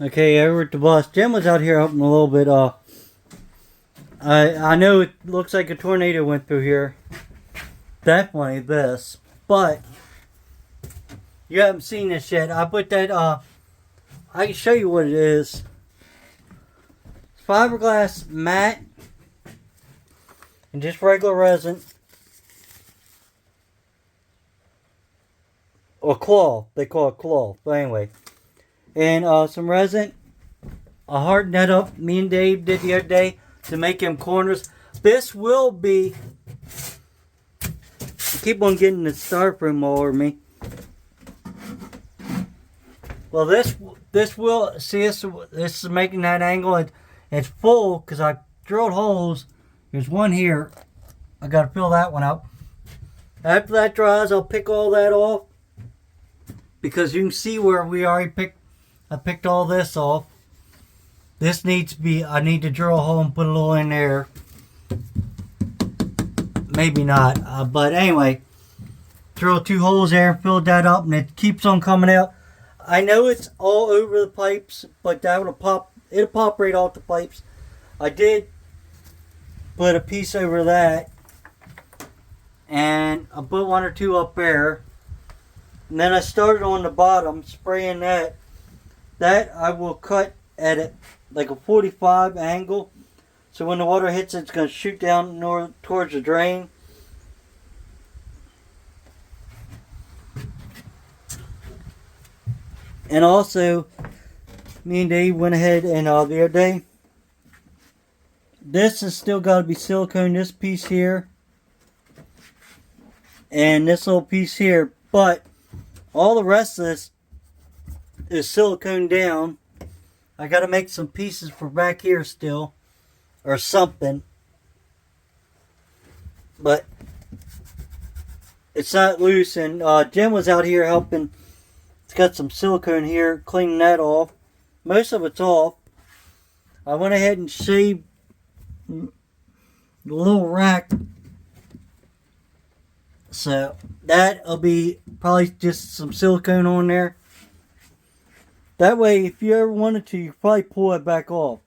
Okay, over at the bus. Jim was out here helping a little bit. I know it looks like a tornado went through here. Definitely this. But you haven't seen this yet. I put that I can show you what it is. It's fiberglass mat and just regular resin. Or cloth. They call it cloth. But anyway. And some resin. I hardened that up. Me and Dave did the other day to make them corners. This will be... I keep on getting the styrofoam all over me. Well, this will... See, this is making that angle. It's full because I drilled holes. There's one here. I got to fill that one up. After that dries, I'll pick all that off. Because you can see where we already picked... I picked all this off. This needs to be... I need to drill a hole and put a little in there. Maybe not. But anyway. Drill 2 holes there and filled that up. And it keeps on coming out. I know it's all over the pipes. But that will pop... It'll pop right off the pipes. I did put a piece over that. And I put 1 or 2 up there. And then I started on the bottom, spraying that. That I will cut at it like a 45 angle. So when the water hits it, it's going to shoot down towards the drain. And also, me and Dave went ahead and the other day, this has still got to be silicone, this piece here. And this little piece here. But all the rest of this is silicone down. I got to make some pieces for back here still. Or something. But it's not loose. And Jim was out here helping. It's got some silicone here. Cleaning that off. Most of it's off. I went ahead and shaved the little rack. So that'll be probably just some silicone on there. That way, if you ever wanted to, you could probably pull it back off.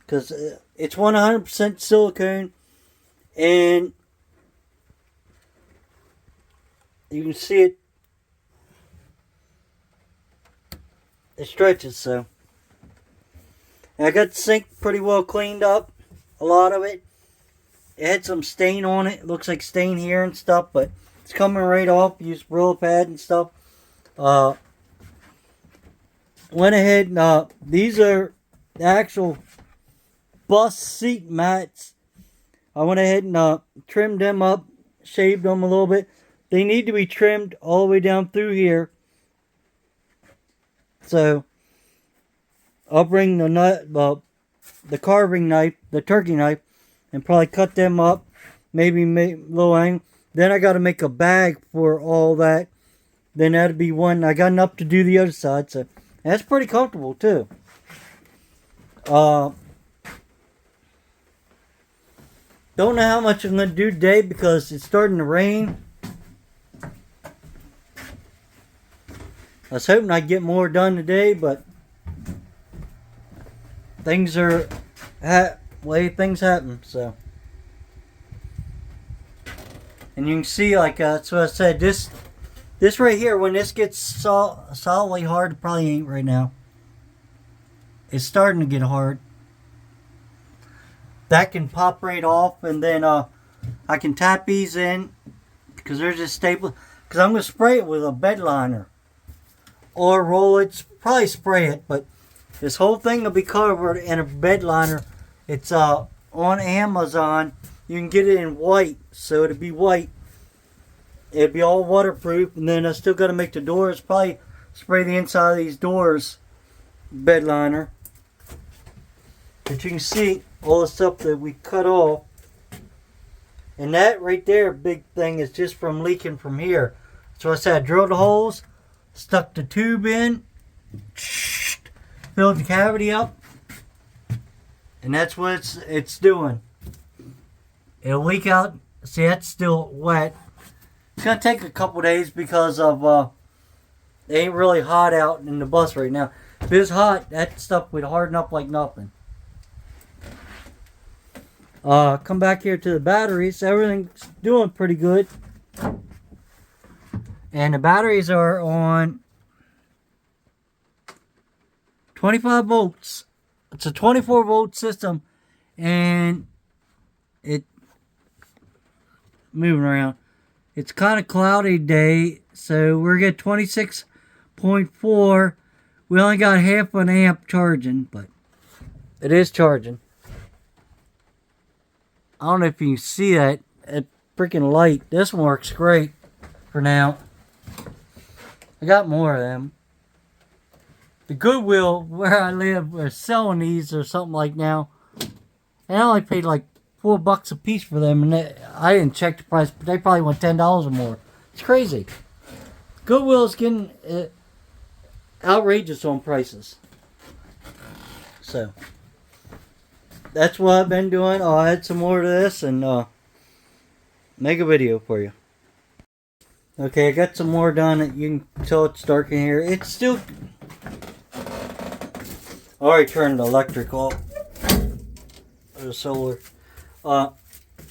Because it's 100% silicone. And you can see it. It stretches, so. And I got the sink pretty well cleaned up. A lot of it. It had some stain on it. It looks like stain here and stuff. But it's coming right off. Use Brillo pad and stuff. Went ahead and these are the actual bus seat mats. I went ahead and trimmed them up, shaved them a little bit. They need to be trimmed all the way down through here. So I'll bring the carving knife, the turkey knife, and probably cut them up, maybe make a little angle. Then I got to make a bag for all that. Then that'll be one. I got enough to do the other side, so that's pretty comfortable too. Don't know how much I'm going to do today because it's starting to rain. I was hoping I'd get more done today, but things are way things happen. So, and you can see, like that's what I said. This right here, when this gets solidly hard, it probably ain't right now. It's starting to get hard. That can pop right off, and then I can tap these in because they're just staple. Because I'm going to spray it with a bed liner or roll it. Probably spray it, but this whole thing will be covered in a bed liner. It's on Amazon. You can get it in white, so it'll be white. It'll be all waterproof, and then I still got to make the doors. Probably spray the inside of these doors bed liner. But you can see all the stuff that we cut off. And that right there, big thing, is just from leaking from here. So I said I drilled the holes, stuck the tube in, filled the cavity up, and that's what it's doing. It'll leak out. See, that's still wet. It's going to take a couple days because of it ain't really hot out in the bus right now. If it was hot, that stuff would harden up like nothing. Come back here to the batteries. Everything's doing pretty good. And the batteries are on 25 volts. It's a 24 volt system. And it moving around. It's kind of cloudy today. So we're getting 26.4. We only got half an amp charging, but it is charging. I don't know if you can see that freaking light. This one works great for now. I got more of them. The Goodwill where I live are selling these or something like now. And I only paid like $4 a piece for them, and I didn't check the price, but they probably want $10 or more. It's crazy. Goodwill is getting outrageous on prices. So that's what I've been doing. I'll add some more to this and make a video for you. Okay, I got some more done. You can tell it's dark in here. It's still... I already turned the electric off. The solar. I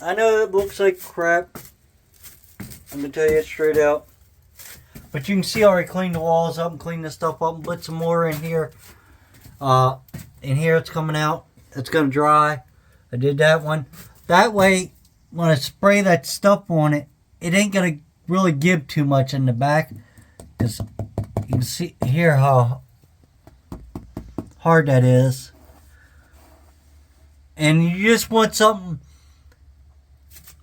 know it looks like crap. I'm going to tell you it straight out. But you can see I already cleaned the walls up and cleaned this stuff up and put some more in here. In here it's coming out. It's going to dry. I did that one. That way, when I spray that stuff on it, it ain't going to really give too much in the back. Because you can see here how hard that is. And you just want something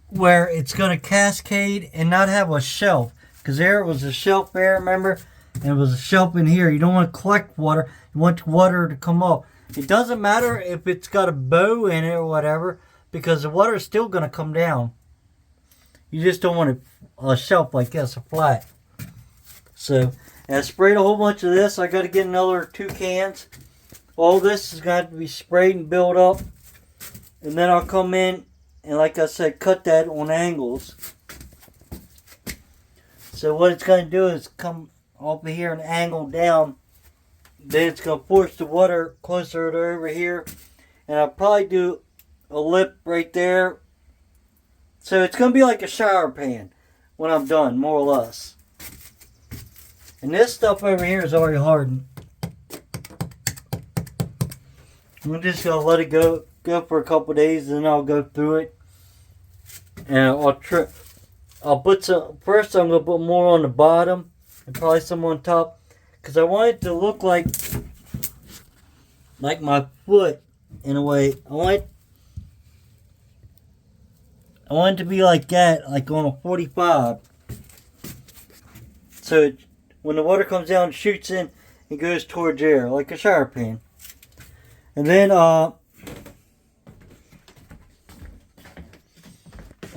where it's going to cascade and not have a shelf. Because there was a shelf there, remember? And it was a shelf in here. You don't want to collect water. You want the water to come up. It doesn't matter if it's got a bow in it or whatever, because the water is still going to come down. You just don't want a shelf like this, a flat. So, and I sprayed a whole bunch of this. I got to get another 2 cans. All this is going to have to be sprayed and built up. And then I'll come in and, like I said, cut that on angles. So what it's going to do is come over here and angle down. Then it's going to force the water closer to over here. And I'll probably do a lip right there. So it's going to be like a shower pan when I'm done, more or less. And this stuff over here is already hardened. I'm just going to let it go for a couple days, and then I'll go through it. And I'll put some, first I'm going to put more on the bottom and probably some on top. Because I want it to look like my foot in a way. I want it to be like that, like on a 45. So when the water comes down, it shoots in and goes towards air, like a shower pan. And then I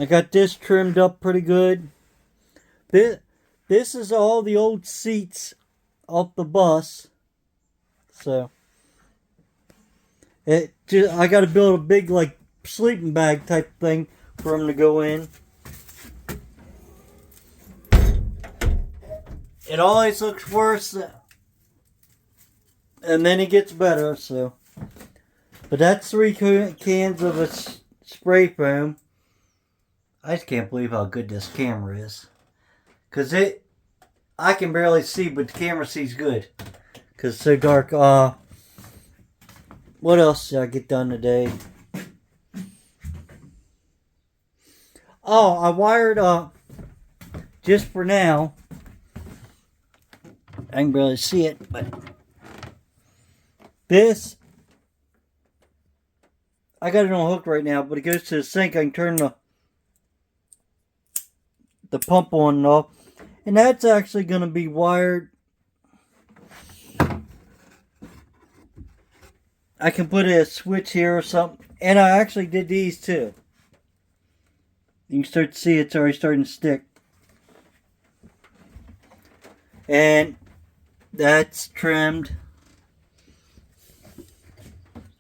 got this trimmed up pretty good. This is all the old seats off the bus. So I got to build a big like sleeping bag type thing for them to go in. It always looks worse, and then it gets better. So, but that's 3 cans of a spray foam. I just can't believe how good this camera is, cause I can barely see, but the camera sees good, cause it's so dark. What else did I get done today? Oh, I wired up, just for now. I can barely see it, but this, I got it on a hook right now, but it goes to the sink. I can turn the pump on and off. And that's actually going to be wired. I can put a switch here or something. And I actually did these too. You can start to see it's already starting to stick. And that's trimmed.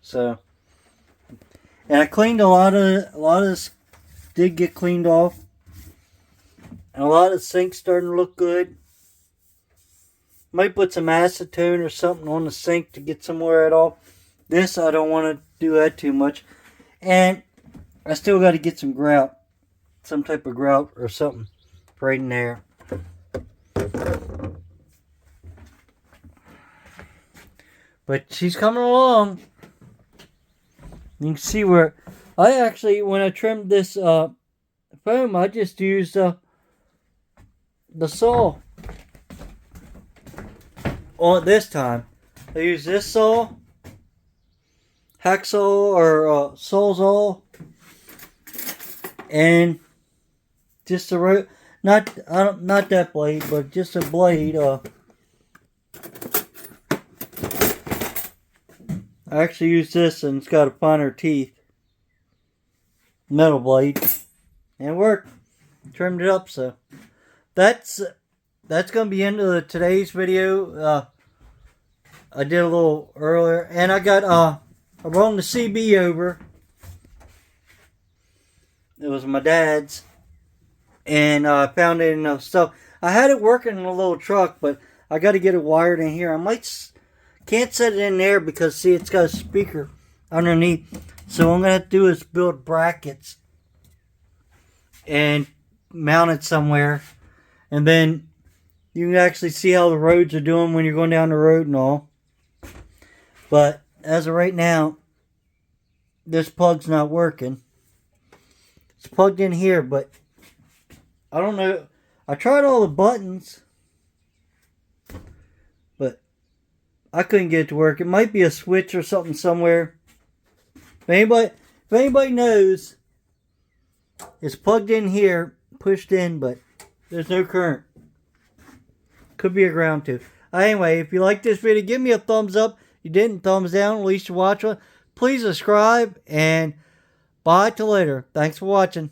So, and I cleaned a lot of this did get cleaned off. And a lot of the sink's starting to look good. Might put some acetone or something on the sink to get some more of it off. This, I don't want to do that too much. And I still got to get some grout. Some type of grout or something right in there. But she's coming along. You can see where I actually, when I trimmed this foam, I just used the saw on this time. I used this saw, hacksaw or sawzall, and just a not that blade, but just a blade. I actually used this, and it's got a finer teeth, metal blade, and it worked. Trimmed it up, so that's gonna be into today's video. I did a little earlier, and I got I brought the CB over. It was my dad's, and I found it in the stuff. I had it working in a little truck, but I got to get it wired in here. I can't set it in there because, see, it's got a speaker underneath. So what I'm gonna have to do is build brackets and mount it somewhere, and then you can actually see how the roads are doing when you're going down the road and all. But as of right now, this plug's not working. It's plugged in here, but I don't know. I tried all the buttons, but I couldn't get it to work. It might be a switch or something somewhere. If anybody knows, it's plugged in here, pushed in, but there's no current. Could be a ground too. Anyway, if you like this video, give me a thumbs up. If you didn't, thumbs down. At least you watch one. Please subscribe, and bye till later. Thanks for watching.